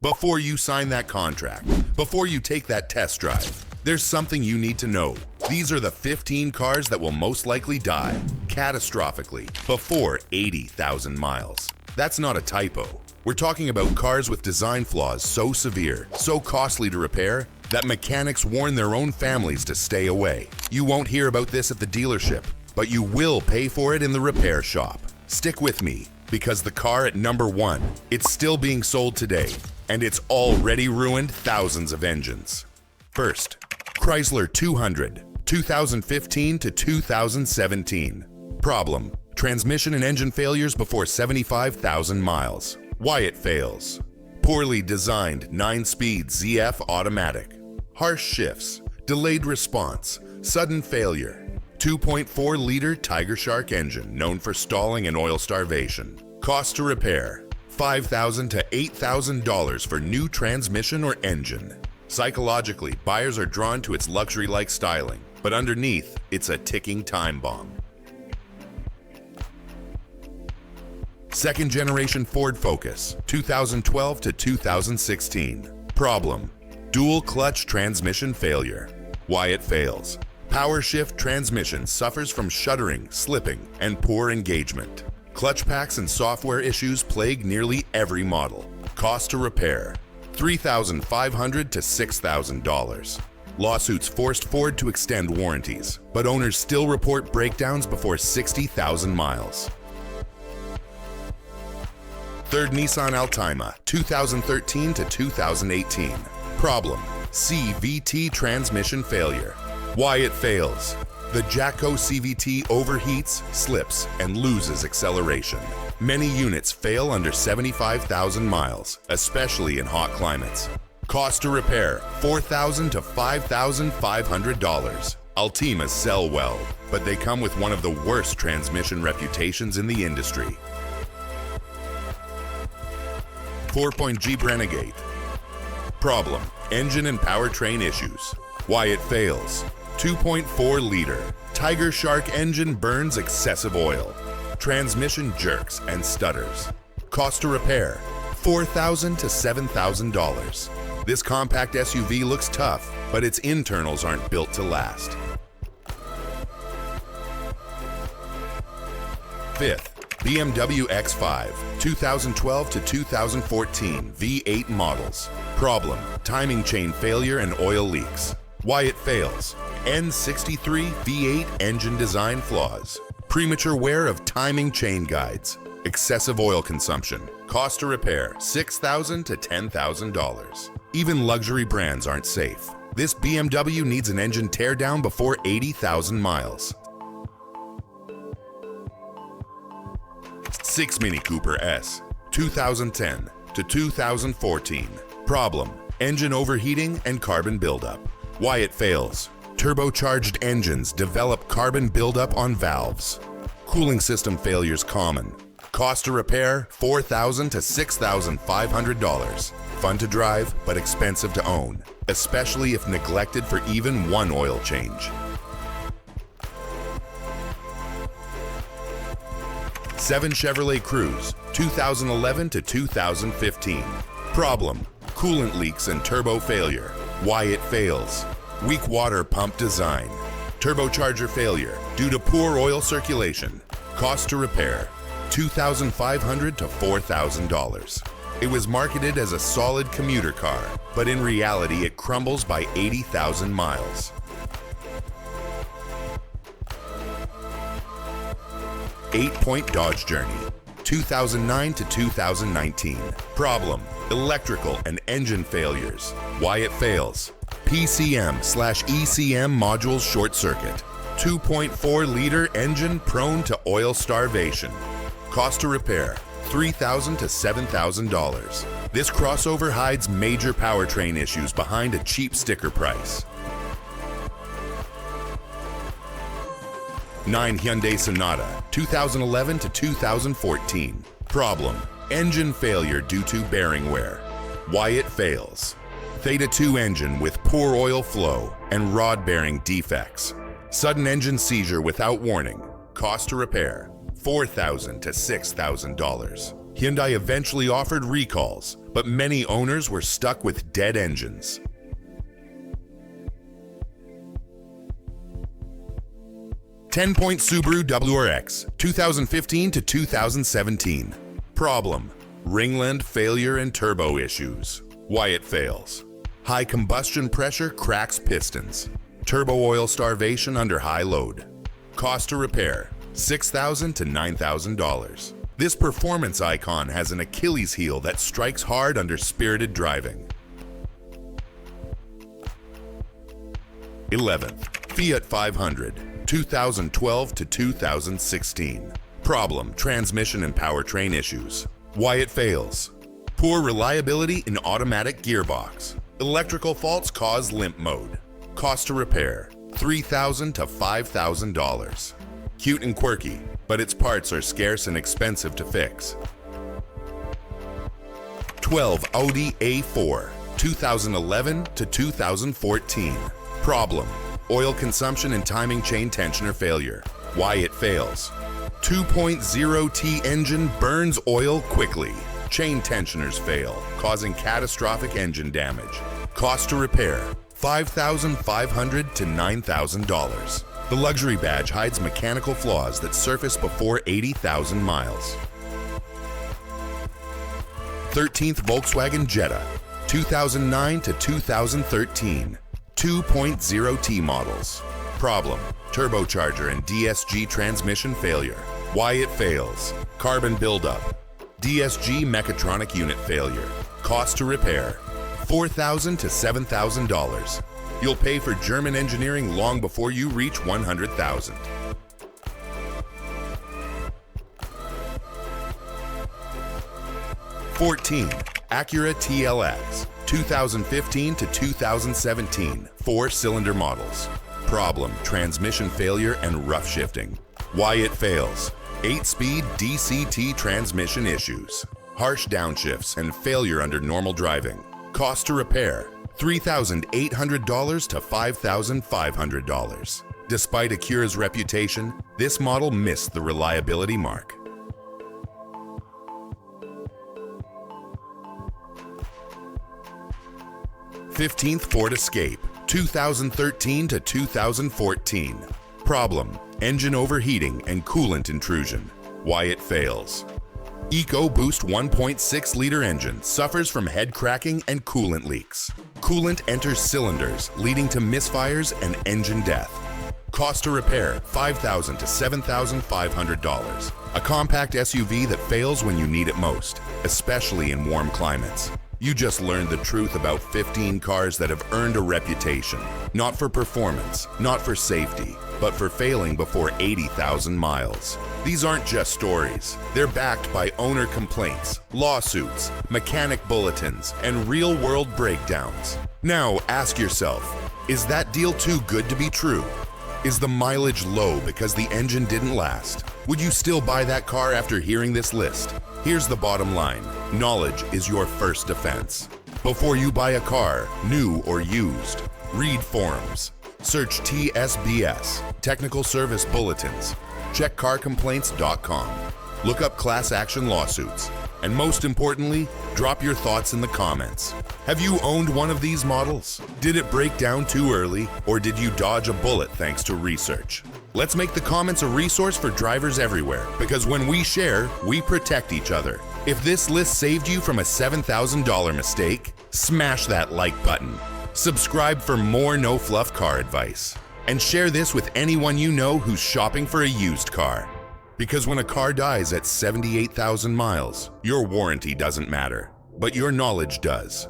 Before you sign that contract, before you take that test drive, there's something you need to know. These are the 15 cars that will most likely die, catastrophically, before 80,000 miles. That's not a typo. We're talking about cars with design flaws so severe, so costly to repair, that mechanics warn their own families to stay away. You won't hear about this at the dealership, but you will pay for it in the repair shop. Stick with me, because the car at number 1, it's still being sold today, and it's already ruined thousands of engines. First, Chrysler 200, 2015 to 2017. Problem: transmission and engine failures before 75,000 miles. Why it fails: poorly designed 9-speed ZF automatic, harsh shifts, delayed response, sudden failure. 2.4-liter Tiger Shark engine known for stalling and oil starvation. Cost to repair: $5,000 to $8,000 for new transmission or engine. Psychologically, buyers are drawn to its luxury-like styling, but underneath, it's a ticking time bomb. Second-generation Ford Focus, 2012 to 2016. Problem: dual clutch transmission failure. Why it fails: power shift transmission suffers from shuddering, slipping, and poor engagement. Clutch packs and software issues plague nearly every model. Cost to repair: $3,500 to $6,000. Lawsuits forced Ford to extend warranties, but owners still report breakdowns before 60,000 miles. Third Nissan Altima, 2013 to 2018. Problem: CVT transmission failure. Why it fails: the Jacko CVT overheats, slips, and loses acceleration. Many units fail under 75,000 miles, especially in hot climates. Cost to repair: $4,000 to $5,500. Altimas sell well, but they come with one of the worst transmission reputations in the industry. 4-point Jeep Renegade. Problem: engine and powertrain issues. Why it fails: 2.4-liter Tiger Shark engine burns excessive oil. Transmission jerks and stutters. Cost to repair: $4,000 to $7,000. This compact SUV looks tough, but its internals aren't built to last. Fifth, BMW X5, 2012 to 2014 V8 models. Problem: timing chain failure and oil leaks. Why it fails: N63 V8 engine design flaws. Premature wear of timing chain guides. Excessive oil consumption. Cost to repair: $6,000 to $10,000. Even luxury brands aren't safe. This BMW needs an engine teardown before 80,000 miles. 6 Mini Cooper S, 2010 to 2014. Problem: engine overheating and carbon buildup. Why it fails: turbocharged engines develop carbon buildup on valves. Cooling system failures common. Cost to repair: $4,000 to $6,500. Fun to drive, but expensive to own, especially if neglected for even one oil change. 7 Chevrolet Cruze, 2011 to 2015. Problem: coolant leaks and turbo failure. Why it fails: weak water pump design. Turbocharger failure due to poor oil circulation. Cost to repair: $2,500 to $4,000. It was marketed as a solid commuter car, but in reality it crumbles by 80,000 miles. 8-point Dodge Journey, 2009 to 2019. Problem: electrical and engine failures. Why it fails: PCM/ECM modules short circuit. 2.4-liter engine prone to oil starvation. Cost to repair: $3,000 to $7,000. This crossover hides major powertrain issues behind a cheap sticker price. 9 Hyundai Sonata, 2011 to 2014. Problem: engine failure due to bearing wear. Why it fails: Theta 2 engine with poor oil flow and rod bearing defects. Sudden engine seizure without warning. Cost to repair: $4,000 to $6,000. Hyundai eventually offered recalls, but many owners were stuck with dead engines. 10-point Subaru WRX, 2015 to 2017. Problem: ringland failure and turbo issues. Why it fails: high combustion pressure cracks pistons. Turbo oil starvation under high load. Cost to repair: $6,000 to $9,000. This performance icon has an Achilles heel that strikes hard under spirited driving. 11th, Fiat 500, 2012 to 2016. Problem: transmission and powertrain issues. Why it fails: poor reliability in automatic gearbox. Electrical faults cause limp mode. Cost to repair: $3,000 to $5,000. Cute and quirky, but its parts are scarce and expensive to fix. 12 Audi A4, 2011 to 2014. Problem: oil consumption and timing chain tensioner failure. Why it fails: 2.0T engine burns oil quickly. Chain tensioners fail, causing catastrophic engine damage. Cost to repair: $5,500 to $9,000. The luxury badge hides mechanical flaws that surface before 80,000 miles. 13th Volkswagen Jetta, 2009 to 2013. 2.0T models. Problem: turbocharger and DSG transmission failure. Why it fails: carbon buildup. DSG mechatronic unit failure. Cost to repair: $4,000 to $7,000. You'll pay for German engineering long before you reach 100,000. 14. Acura TLX, 2015 to 2017, 4-cylinder models. Problem: transmission failure and rough shifting. Why it fails: 8-speed DCT transmission issues, harsh downshifts, and failure under normal driving. Cost to repair: $3,800 to $5,500. Despite Acura's reputation, this model missed the reliability mark. '15th Ford Escape, 2013 to 2014. Problem: engine overheating and coolant intrusion. Why it fails: EcoBoost 1.6-liter engine suffers from head cracking and coolant leaks. Coolant enters cylinders, leading to misfires and engine death. Cost to repair: $5,000 to $7,500. A compact SUV that fails when you need it most, especially in warm climates. You just learned the truth about 15 cars that have earned a reputation. Not for performance, not for safety, but for failing before 80,000 miles. These aren't just stories. They're backed by owner complaints, lawsuits, mechanic bulletins, and real-world breakdowns. Now ask yourself, is that deal too good to be true? Is the mileage low because the engine didn't last? Would you still buy that car after hearing this list? Here's the bottom line: knowledge is your first defense. Before you buy a car, new or used, read forums. Search TSBS, Technical Service Bulletins. Check carcomplaints.com. Look up class action lawsuits. And most importantly, drop your thoughts in the comments. Have you owned one of these models? Did it break down too early, or did you dodge a bullet thanks to research? Let's make the comments a resource for drivers everywhere, because when we share, we protect each other. If this list saved you from a $7,000 mistake, smash that like button. Subscribe for more no-fluff car advice. And share this with anyone you know who's shopping for a used car. Because when a car dies at 78,000 miles, your warranty doesn't matter, but your knowledge does.